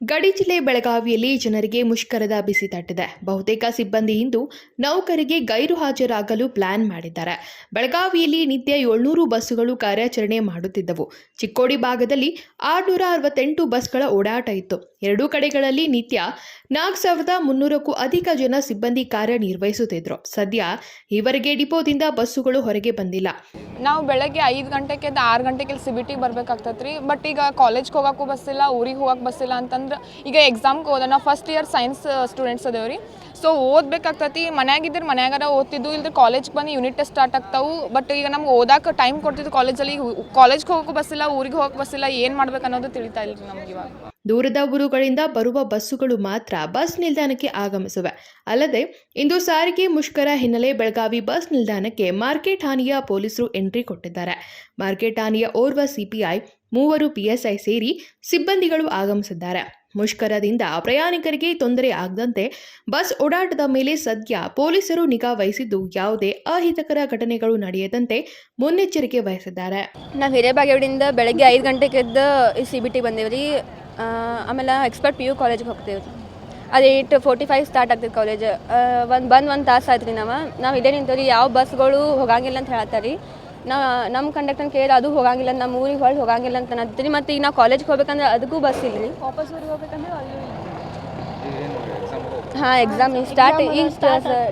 ಗಡಿ ಜಿಲ್ಲೆ ಬೆಳಗಾವಿಯಲ್ಲಿ ಜನರಿಗೆ ಮುಷ್ಕರದ ಬಿಸಿ ತಟ್ಟಿದೆ. ಬಹುತೇಕ ಸಿಬ್ಬಂದಿ ಇಂದು ನೌಕರಿಗೆ ಗೈರು ಹಾಜರಾಗಲು ಪ್ಲಾನ್ ಮಾಡಿದ್ದಾರೆ. ಬೆಳಗಾವಿಯಲ್ಲಿ ನಿತ್ಯ 700 ಬಸ್ಸುಗಳು ಕಾರ್ಯಾಚರಣೆ ಮಾಡುತ್ತಿದ್ದವು. ಚಿಕ್ಕೋಡಿ ಭಾಗದಲ್ಲಿ 668 ಬಸ್ಗಳ ಓಡಾಟ ಇತ್ತು. ಎರಡೂ ಕಡೆಗಳಲ್ಲಿ ನಿತ್ಯ 4300ಕ್ಕೂ ಅಧಿಕ ಜನ ಸಿಬ್ಬಂದಿ ಕಾರ್ಯನಿರ್ವಹಿಸುತ್ತಿದ್ರು. ಸದ್ಯ ಈವರೆಗೆ ಡಿಪೋದಿಂದ ಬಸ್ಸುಗಳು ಹೊರಗೆ ಬಂದಿಲ್ಲ. ನಾವು ಬೆಳಗ್ಗೆ 5 ಗಂಟೆಗೆ 6 ಗಂಟೆಗೆ CBT ಬರ್ಬೇಕಾಗ್ತೈತ್ರಿ. ಬಟ್ ಈಗ ಕಾಲೇಜ್ಗೆ ಹೋಗಕ್ಕೂ ಬಸ್ ಇಲ್ಲ, ಊರಿಗೆ ಹೋಗಕ್ಕೆ ಬಸ್ ಇಲ್ಲ ಅಂತಂದ್ರೆ ಈಗ ಎಕ್ಸಾಮ್ಗೆ ಹೋದ ನಾವು ಫಸ್ಟ್ ಇಯರ್ ಸೈನ್ಸ್ ಸ್ಟೂಡೆಂಟ್ಸ್ ಅದೇವ್ರಿ. ಸೊ ಓದಬೇಕಾಗ್ತೈತಿ. ಮನ್ಯಾಗಿದ್ರೆ ಮನ್ಯಾಗಾರ ಓದ್ತಿದ್ದು, ಇಲ್ದ್ರೆ ಕಾಲೇಜ್ಗೆ ಬಂದು ಯೂನಿಟ್ ಟೆಸ್ಟ್ ಸ್ಟಾರ್ಟ್ ಆಗ್ತಾವು. ಬಟ್ ಈಗ ನಮ್ಗೆ ಓದಾಕ ಟೈಮ್ ಕೊಡ್ತಿದ್ದು ಕಾಲೇಜಲ್ಲಿ. ಕಾಲೇಜ್ಗೆ ಹೋಗೋಕ್ಕೂ ಬಸ್ ಇಲ್ಲ, ಊರಿಗೆ ಹೋಗಕ್ಕೆ ಬಸ್ ಇಲ್ಲ. ಏನು ಮಾಡ್ಬೇಕು ಅನ್ನೋದು ತಿಳಿತಾ ಇಲ್ಲ ನಮ್ಗೆ ಇವಾಗ. ದೂರದ ಊರುಗಳಿಂದ ಬರುವ ಬಸ್ಸುಗಳು ಮಾತ್ರ ಬಸ್ ನಿಲ್ದಾಣಕ್ಕೆ ಆಗಮಿಸಿವೆ. ಅಲ್ಲದೆ ಇಂದು ಸಾರಿಗೆ ಮುಷ್ಕರ ಹಿನ್ನೆಲೆ ಬೆಳಗಾವಿ ಬಸ್ ನಿಲ್ದಾಣಕ್ಕೆ ಮಾರ್ಕೆಟ್ ಠಾಣೆಯ ಪೊಲೀಸರು ಎಂಟ್ರಿ ಕೊಟ್ಟಿದ್ದಾರೆ. ಮಾರ್ಕೆಟ್ ಠಾಣೆಯ ಓರ್ವ ಸಿಪಿಐ, 3 PSI ಸೇರಿ ಸಿಬ್ಬಂದಿಗಳು ಆಗಮಿಸಿದ್ದಾರೆ. ಮುಷ್ಕರದಿಂದ ಪ್ರಯಾಣಿಕರಿಗೆ ತೊಂದರೆ ಆಗದಂತೆ ಬಸ್ ಓಡಾಟದ ಮೇಲೆ ಸದ್ಯ ಪೊಲೀಸರು ನಿಗಾ ವಹಿಸಿದ್ದು, ಯಾವುದೇ ಅಹಿತಕರ ಘಟನೆಗಳು ನಡೆಯದಂತೆ ಮುನ್ನೆಚ್ಚರಿಕೆ ವಹಿಸಿದ್ದಾರೆ. ನಾವು ಹಿರೇಬಾಗೇವಾಡಿಯಿಂದ ಬೆಳಗ್ಗೆ 5 ಗಂಟೆಗೆ ಎದ್ದು CBT ಬಂದೇವ್ರಿ. ಆಮೇಲೆ ಎಕ್ಸ್ಪರ್ಟ್ PU ಕಾಲೇಜಿಗೆ ಹೋಗ್ತೇವೆ ರೀ. ಅದು 8:45 ಸ್ಟಾರ್ಟ್ ಆಗ್ತದೆ ಕಾಲೇಜ್. ಒಂದು ತಾಸು ಆಯ್ತು ರೀ. ನಾವು ಇಲ್ಲೇ ನಿಂತೇವೆ ರೀ. ಯಾವ ಬಸ್ಗಳು ಹೋಗಂಗಿಲ್ಲ ಅಂತ ಹೇಳ್ತಾರೆ ರೀ. ನಮ್ಮ ಕಂಡಕ್ಟರ್ನ ಕೇಳಿ ಅದು ಹೋಗಂಗಿಲ್ಲ, ನಮ್ಮ ಊರಿಗೆ ಹೊಳ್ಳಿ ಹೋಗಂಗಿಲ್ಲ ಅಂತ ಅಂತೀರಿ. ಮತ್ತು ಈಗ ನಾವು ಕಾಲೇಜ್ಗೆ ಹೋಗ್ಬೇಕಂದ್ರೆ ಅದಕ್ಕೂ ಬಸ್ ಇಲ್ಲ ರೀ. ವಾಪಸ್ ಊರಿಗೆ ಹೋಗ್ಬೇಕಂದ್ರೆ ಅಲ್ಲೂ ಎಕ್ಸಾಮ್ ಸ್ಟಾರ್ಟ್. ಈಗ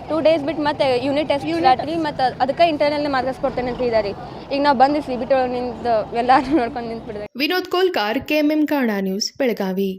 2 ಡೇಸ್ ಬಿಟ್ಟು ಮತ್ತೆ ಯೂನಿಟ್ ಟೆಸ್ಟ್ ಸ್ಟಾರ್ಟ್ ರೀ. ಮತ್ತು ಅದಕ್ಕೆ ಇಂಟರ್ನಲ್ ಮಾರ್ಕ್ಸ್ ಕೊಡ್ತೇನೆ ಅಂತ ಇದ್ದಾರೆ. ಈಗ ನಾವು ಬಂದು CBT ಒಳಗೆ ನಿಂತು ಎಲ್ಲರೂ ನೋಡ್ಕೊಂಡು ನಿಂತ್ಬಿಡ್ಬೇಕು. Vinod Kolkar, KMM Kannada news, Belagavi.